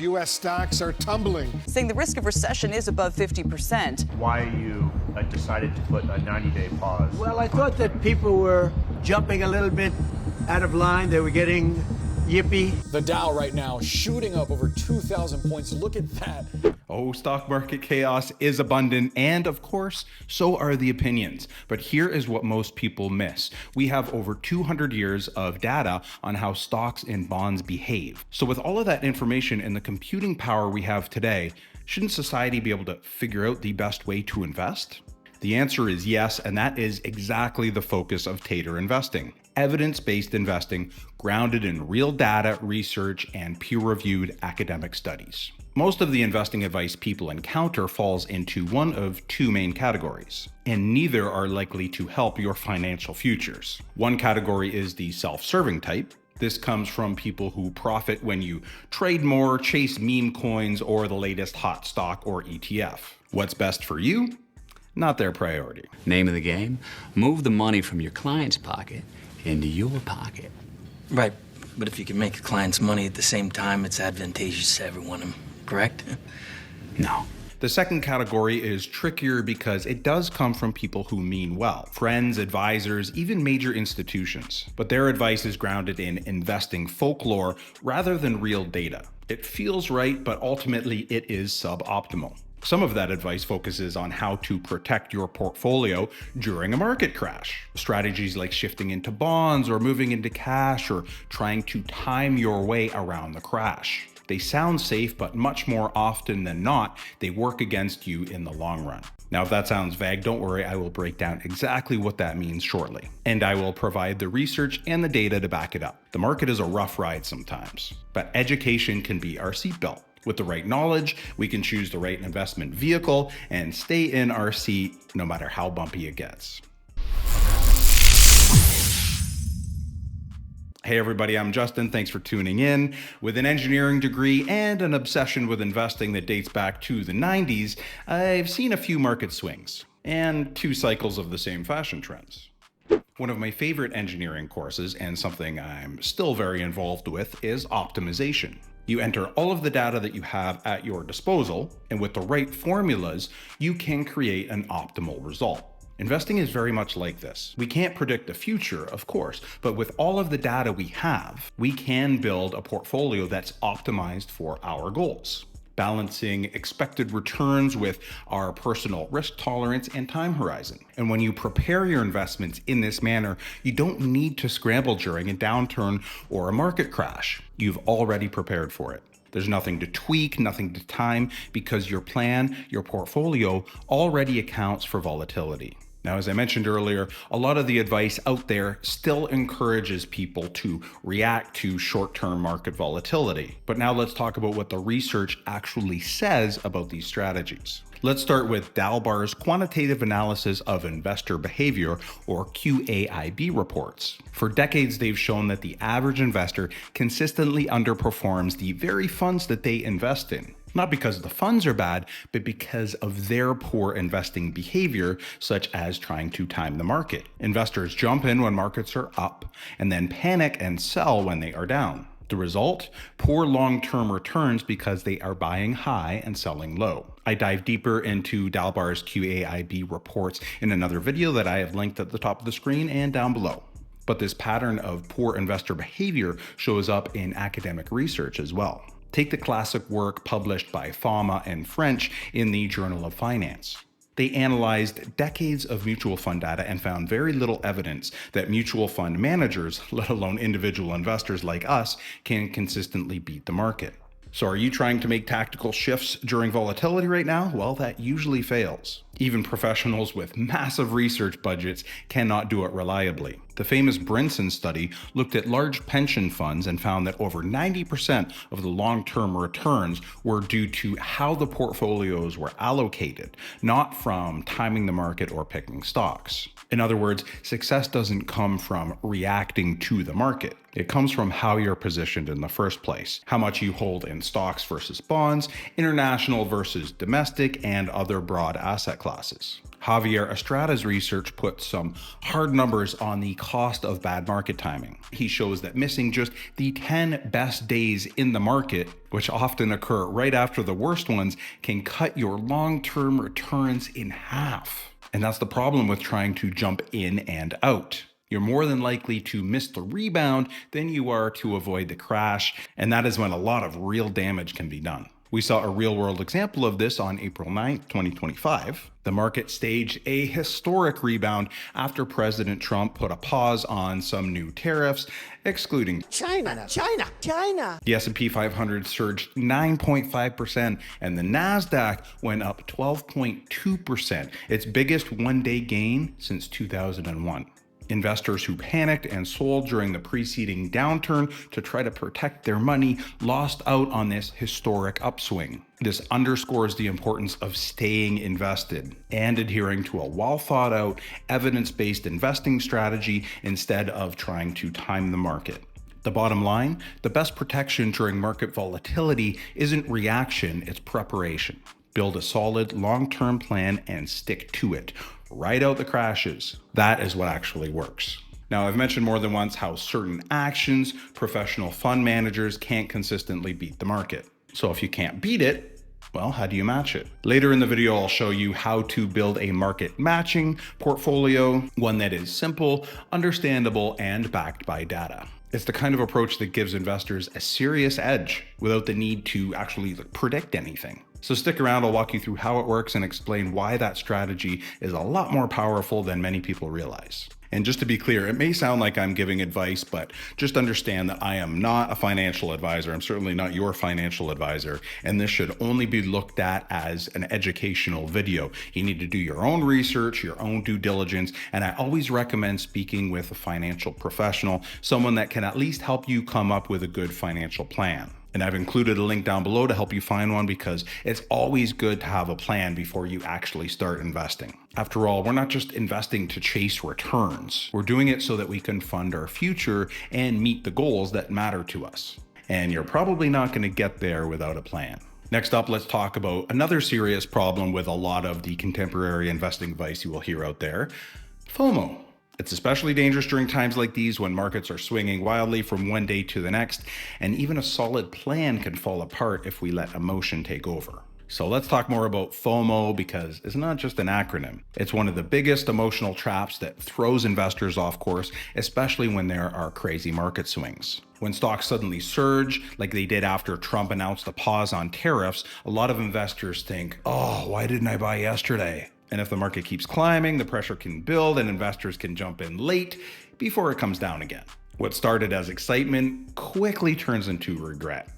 U.S. stocks are tumbling. Saying the risk of recession is above 50%. Why you decided to put a 90-day pause? Well, I thought that people were jumping a little bit out of line. They were getting yippy. The Dow right now shooting up over 2,000 points. Look at that. Oh, stock market chaos is abundant, and of course, so are the opinions. But here is what most people miss. We have over 200 years of data on how stocks and bonds behave. So with all of that information and the computing power we have today, shouldn't society be able to figure out the best way to invest? The answer is yes, and that is exactly the focus of Tater Investing. Evidence-based investing grounded in real data, research, and peer-reviewed academic studies. Most of the investing advice people encounter falls into one of two main categories, and neither are likely to help your financial futures. One category is the self-serving type. This comes from people who profit when you trade more, chase meme coins, or the latest hot stock or ETF. What's best for you? Not their priority. Name of the game, move the money from your client's pocket into your pocket. Right, but if you can make a client's money at the same time, it's advantageous to everyone, correct? No. The second category is trickier because it does come from people who mean well. Friends, advisors, even major institutions. But their advice is grounded in investing folklore rather than real data. It feels right, but ultimately it is suboptimal. Some of that advice focuses on how to protect your portfolio during a market crash. Strategies like shifting into bonds or moving into cash or trying to time your way around the crash. They sound safe, but much more often than not, they work against you in the long run. Now, if that sounds vague, don't worry, I will break down exactly what that means shortly. And I will provide the research and the data to back it up. The market is a rough ride sometimes, but education can be our seatbelt. With the right knowledge, we can choose the right investment vehicle and stay in our seat no matter how bumpy it gets. Hey everybody, I'm Justin. Thanks for tuning in. With an engineering degree and an obsession with investing that dates back to the 90s, I've seen a few market swings and 2 cycles of the same fashion trends. One of my favorite engineering courses, and something I'm still very involved with, is optimization. You enter all of the data that you have at your disposal, and with the right formulas, you can create an optimal result. Investing is very much like this. We can't predict the future, of course, but with all of the data we have, we can build a portfolio that's optimized for our goals, balancing expected returns with our personal risk tolerance and time horizon. And when you prepare your investments in this manner, you don't need to scramble during a downturn or a market crash. You've already prepared for it. There's nothing to tweak, nothing to time, because your plan, your portfolio already accounts for volatility. Now, as I mentioned earlier, a lot of the advice out there still encourages people to react to short-term market volatility. But now let's talk about what the research actually says about these strategies. Let's start with DALBAR's quantitative analysis of investor behavior, or QAIB reports. For decades, they've shown that the average investor consistently underperforms the very funds that they invest in. Not because the funds are bad, but because of their poor investing behavior, such as trying to time the market. Investors jump in when markets are up, and then panic and sell when they are down. The result? Poor long-term returns because they are buying high and selling low. I dive deeper into DALBAR's QAIB reports in another video that I have linked at the top of the screen and down below. But this pattern of poor investor behavior shows up in academic research as well. Take the classic work published by Fama and French in the Journal of Finance. They analyzed decades of mutual fund data and found very little evidence that mutual fund managers, let alone individual investors like us, can consistently beat the market. So are you trying to make tactical shifts during volatility right now? Well, that usually fails. Even professionals with massive research budgets cannot do it reliably. The famous Brinson study looked at large pension funds and found that over 90% of the long-term returns were due to how the portfolios were allocated, not from timing the market or picking stocks. In other words, success doesn't come from reacting to the market. It comes from how you're positioned in the first place, how much you hold in stocks versus bonds, international versus domestic, and other broad asset classes. classes. Javier Estrada's research puts some hard numbers on the cost of bad market timing. He shows that missing just the 10 best days in the market, which often occur right after the worst ones, can cut your long-term returns in half. And that's the problem with trying to jump in and out. You're more than likely to miss the rebound than you are to avoid the crash, and that is when a lot of real damage can be done. We saw a real-world example of this on April 9th, 2025. The market staged a historic rebound after President Trump put a pause on some new tariffs, excluding China. The S&P 500 surged 9.5%, and the NASDAQ went up 12.2%, its biggest one-day gain since 2001. Investors who panicked and sold during the preceding downturn to try to protect their money lost out on this historic upswing. This underscores the importance of staying invested and adhering to a well-thought-out, evidence-based investing strategy instead of trying to time the market. The bottom line, the best protection during market volatility isn't reaction, it's preparation. Build a solid long-term plan and stick to it. Ride out the crashes. That is what actually works. Now, I've mentioned more than once how certain actions, professional fund managers can't consistently beat the market. So if you can't beat it, well, how do you match it? Later in the video, I'll show you how to build a market matching portfolio, one that is simple, understandable, and backed by data. It's the kind of approach that gives investors a serious edge without the need to actually predict anything. So stick around, I'll walk you through how it works and explain why that strategy is a lot more powerful than many people realize. And just to be clear, it may sound like I'm giving advice, but just understand that I am not a financial advisor. I'm certainly not your financial advisor, and this should only be looked at as an educational video. You need to do your own research, your own due diligence, and I always recommend speaking with a financial professional, someone that can at least help you come up with a good financial plan. And I've included a link down below to help you find one because it's always good to have a plan before you actually start investing. After all, we're not just investing to chase returns. We're doing it so that we can fund our future and meet the goals that matter to us. And you're probably not going to get there without a plan. Next up, let's talk about another serious problem with a lot of the contemporary investing advice you will hear out there: FOMO. It's especially dangerous during times like these when markets are swinging wildly from one day to the next, and even a solid plan can fall apart if we let emotion take over. So let's talk more about FOMO because it's not just an acronym. It's one of the biggest emotional traps that throws investors off course, especially when there are crazy market swings. When stocks suddenly surge, like they did after Trump announced a pause on tariffs, a lot of investors think, oh, why didn't I buy yesterday? And if the market keeps climbing, the pressure can build and investors can jump in late before it comes down again. What started as excitement quickly turns into regret.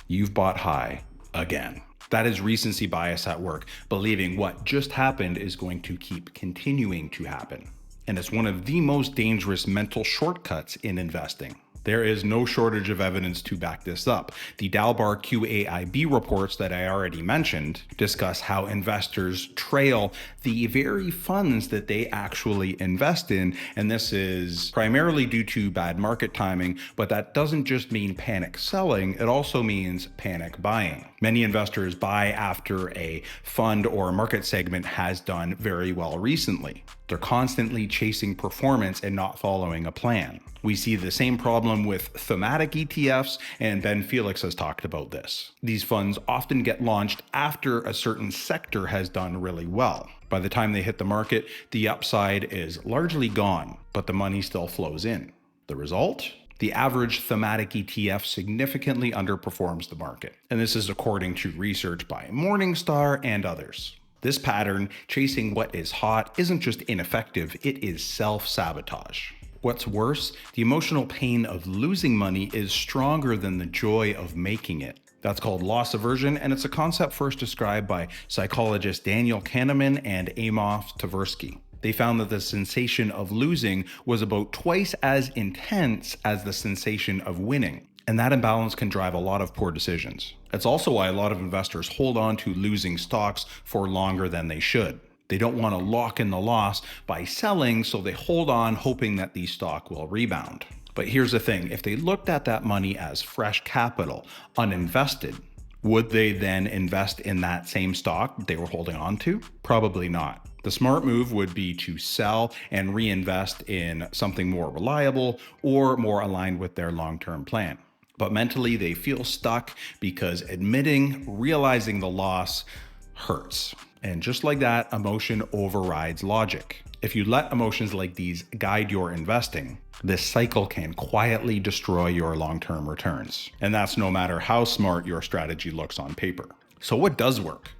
You've bought high again. That is recency bias at work, believing what just happened is going to keep continuing to happen. And it's one of the most dangerous mental shortcuts in investing. There is no shortage of evidence to back this up. The DALBAR QAIB reports that I already mentioned discuss how investors trail the very funds that they actually invest in, and this is primarily due to bad market timing, but that doesn't just mean panic selling, it also means panic buying. Many investors buy after a fund or market segment has done very well recently. They're constantly chasing performance and not following a plan. We see the same problem with thematic ETFs, and Ben Felix has talked about this. These funds often get launched after a certain sector has done really well. By the time they hit the market, the upside is largely gone, but the money still flows in. The result? The average thematic ETF significantly underperforms the market. And this is according to research by Morningstar and others. This pattern, chasing what is hot, isn't just ineffective, it is self-sabotage. What's worse, the emotional pain of losing money is stronger than the joy of making it. That's called loss aversion, and it's a concept first described by psychologists Daniel Kahneman and Tversky. They found that the sensation of losing was about twice as intense as the sensation of winning. And that imbalance can drive a lot of poor decisions. That's also why a lot of investors hold on to losing stocks for longer than they should. They don't want to lock in the loss by selling, so they hold on hoping that the stock will rebound. But here's the thing, if they looked at that money as fresh capital, uninvested, Would they then invest in that same stock they were holding on to? Probably not. The smart move would be to sell and reinvest in something more reliable or more aligned with their long-term plan. But mentally, they feel stuck because realizing the loss hurts. And just like that, emotion overrides logic. If you let emotions like these guide your investing, this cycle can quietly destroy your long-term returns. And that's no matter how smart your strategy looks on paper. So what does work?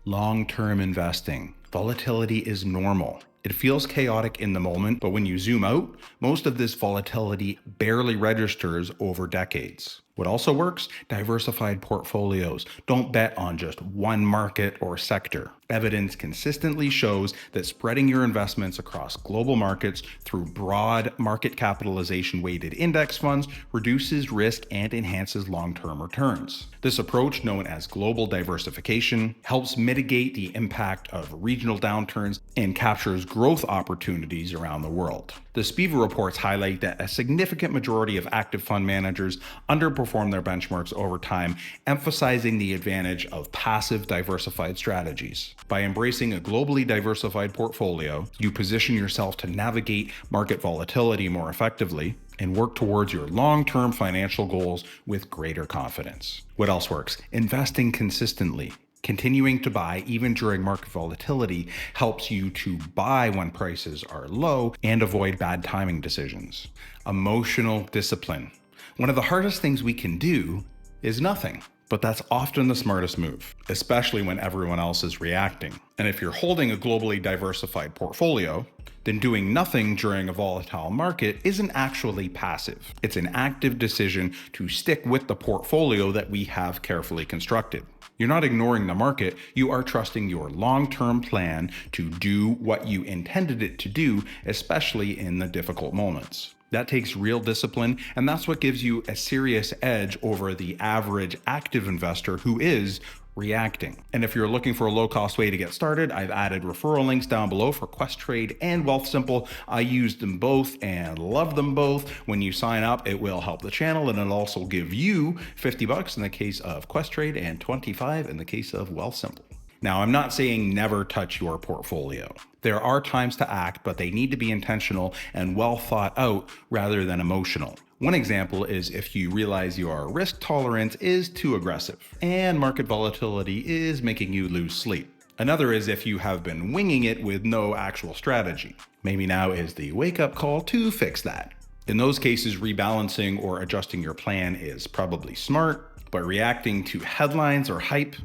Long-term investing. Volatility is normal. It feels chaotic in the moment, but when you zoom out, most of this volatility barely registers over decades. What also works? Diversified portfolios. Don't bet on just one market or sector. Evidence consistently shows that spreading your investments across global markets through broad market capitalization weighted index funds reduces risk and enhances long-term returns. This approach, known as global diversification, helps mitigate the impact of regional downturns and captures growth opportunities around the world. The Spiva reports highlight that a significant majority of active fund managers underperform their benchmarks over time, emphasizing the advantage of passive diversified strategies. By embracing a globally diversified portfolio, you position yourself to navigate market volatility more effectively and work towards your long-term financial goals with greater confidence. What else works? Investing consistently. Continuing to buy even during market volatility helps you to buy when prices are low and avoid bad timing decisions. Emotional discipline. One of the hardest things we can do is nothing, but that's often the smartest move, especially when everyone else is reacting. And if you're holding a globally diversified portfolio, then doing nothing during a volatile market isn't actually passive. It's an active decision to stick with the portfolio that we have carefully constructed. You're not ignoring the market, you are trusting your long-term plan to do what you intended it to do, especially in the difficult moments. That takes real discipline, and that's what gives you a serious edge over the average active investor who is reacting. And if you're looking for a low-cost way to get started, I've added referral links down below for Questrade and Wealthsimple. I use them both and love them both. When you sign up, it will help the channel, and it'll also give you $50 in the case of Questrade and $25 in the case of Wealthsimple. Now, I'm not saying never touch your portfolio. There are times to act, but they need to be intentional and well thought out rather than emotional. One example is if you realize your risk tolerance is too aggressive and market volatility is making you lose sleep. Another is if you have been winging it with no actual strategy. Maybe now is the wake-up call to fix that. In those cases, rebalancing or adjusting your plan is probably smart, but reacting to headlines or hype,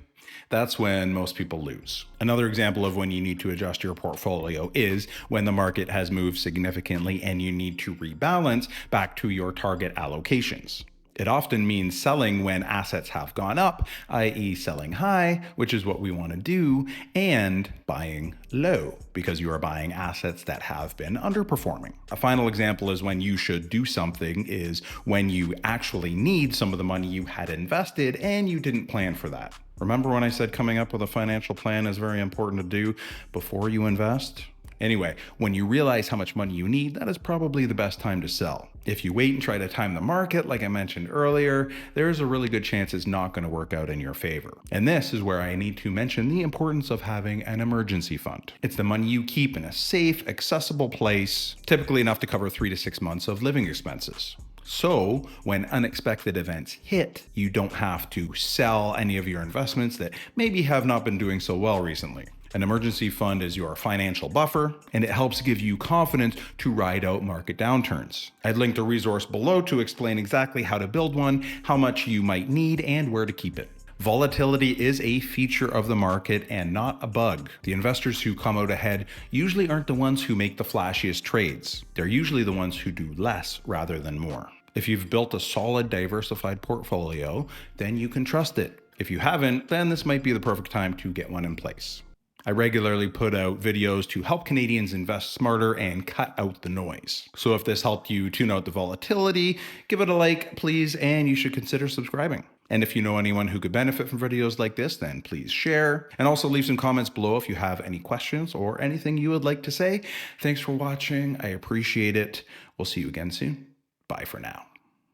that's when most people lose. Another example of when you need to adjust your portfolio is when the market has moved significantly and you need to rebalance back to your target allocations. It often means selling when assets have gone up, i.e. selling high, which is what we want to do, and buying low, because you are buying assets that have been underperforming. A final example is when you should do something is when you actually need some of the money you had invested and you didn't plan for that. Remember when I said coming up with a financial plan is very important to do before you invest? Anyway, when you realize how much money you need, that is probably the best time to sell. If you wait and try to time the market, like I mentioned earlier, there's a really good chance it's not going to work out in your favor. And this is where I need to mention the importance of having an emergency fund. It's the money you keep in a safe, accessible place, typically enough to cover 3 to 6 months of living expenses. So when unexpected events hit, you don't have to sell any of your investments that maybe have not been doing so well recently. An emergency fund is your financial buffer, and it helps give you confidence to ride out market downturns. I've linked a resource below to explain exactly how to build one, how much you might need, and where to keep it. Volatility is a feature of the market and not a bug. The investors who come out ahead usually aren't the ones who make the flashiest trades. They're usually the ones who do less rather than more. If you've built a solid, diversified portfolio, then you can trust it. If you haven't, then this might be the perfect time to get one in place. I regularly put out videos to help Canadians invest smarter and cut out the noise. So if this helped you tune out the volatility, give it a like, please, and you should consider subscribing. And if you know anyone who could benefit from videos like this, then please share. And also leave some comments below if you have any questions or anything you would like to say. Thanks for watching. I appreciate it. We'll see you again soon. Bye for now.